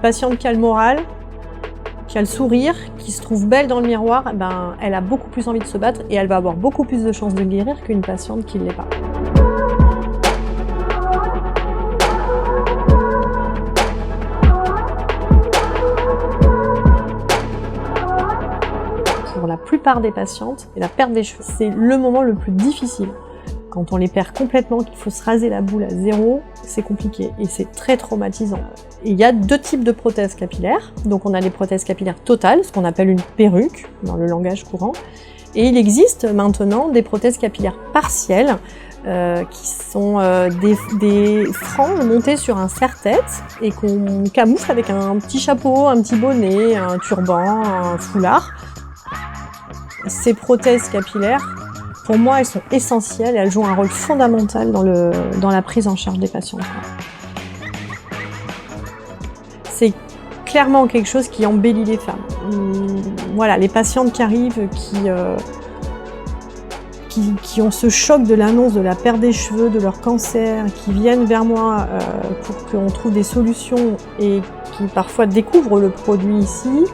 Patiente qui a le moral, qui a le sourire, qui se trouve belle dans le miroir, elle a beaucoup plus envie de se battre et elle va avoir beaucoup plus de chances de guérir qu'une patiente qui ne l'est pas. Pour la plupart des patientes, la perte des cheveux, c'est le moment le plus difficile. Quand on les perd complètement, qu'il faut se raser la boule à zéro, c'est compliqué et c'est très traumatisant. Il y a deux types de prothèses capillaires. Donc on a les prothèses capillaires totales, ce qu'on appelle une perruque dans le langage courant. Et il existe maintenant des prothèses capillaires partielles qui sont des franges montées sur un serre-tête et qu'on camoufle avec un petit chapeau, un petit bonnet, un turban, un foulard. Ces prothèses capillaires, pour moi, elles sont essentielles et elles jouent un rôle fondamental dans la prise en charge des patients. C'est clairement quelque chose qui embellit les femmes. Voilà, les patientes qui arrivent, qui ont ce choc de l'annonce de la perte des cheveux, de leur cancer, qui viennent vers moi pour qu'on trouve des solutions et qui parfois découvrent le produit ici.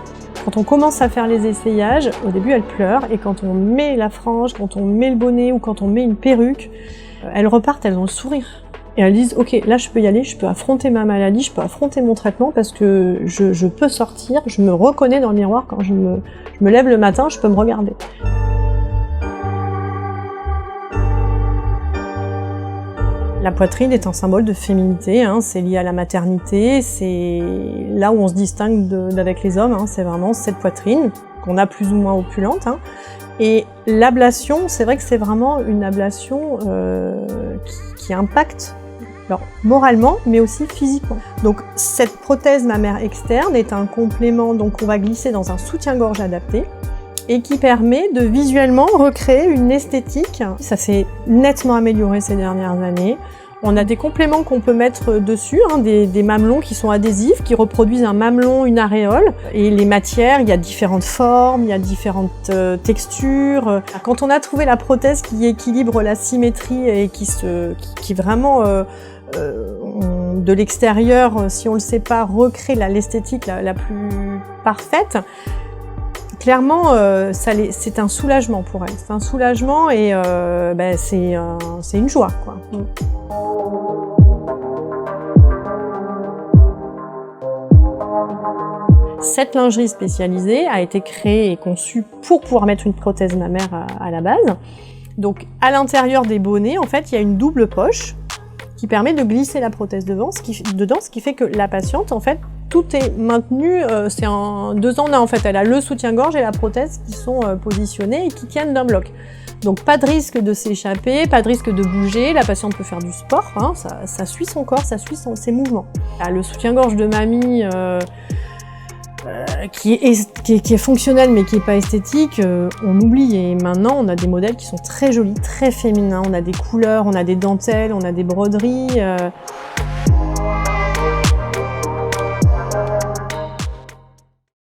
Quand on commence à faire les essayages, au début elles pleurent et quand on met la frange, quand on met le bonnet ou quand on met une perruque, elles repartent, elles ont le sourire. Et elles disent « Ok, là je peux y aller, je peux affronter ma maladie, je peux affronter mon traitement parce que je peux sortir, je me reconnais dans le miroir quand je me lève le matin, je peux me regarder. » La poitrine est un symbole de féminité, c'est lié à la maternité, c'est là où on se distingue d'avec les hommes, c'est vraiment cette poitrine qu'on a plus ou moins opulente. Et l'ablation, c'est vrai que c'est vraiment une ablation qui impacte moralement, mais aussi physiquement. Donc cette prothèse mammaire externe est un complément, donc on va glisser dans un soutien-gorge adapté et qui permet de visuellement recréer une esthétique. Ça s'est nettement amélioré ces dernières années. On a des compléments qu'on peut mettre dessus, des mamelons qui sont adhésifs, qui reproduisent un mamelon, une aréole. Et les matières, il y a différentes formes, il y a différentes textures. Quand on a trouvé la prothèse qui équilibre la symétrie et qui vraiment, de l'extérieur, si on le sait pas, recrée l'esthétique la plus parfaite, clairement, c'est un soulagement pour elle. C'est un soulagement et c'est une joie, quoi. Cette lingerie spécialisée a été créée et conçue pour pouvoir mettre une prothèse mammaire à la base. Donc, à l'intérieur des bonnets, en fait, il y a une double poche qui permet de glisser la prothèse dedans, ce qui fait que la patiente, en fait, tout est maintenu, c'est en 2 ans, en fait, elle a le soutien-gorge et la prothèse qui sont positionnés et qui tiennent d'un bloc. Donc pas de risque de s'échapper, pas de risque de bouger, la patiente peut faire du sport, ça suit son corps, ça suit ses mouvements. Le soutien-gorge de mamie qui est fonctionnel mais qui n'est pas esthétique, on oublie. Et maintenant, on a des modèles qui sont très jolis, très féminins, on a des couleurs, on a des dentelles, on a des broderies.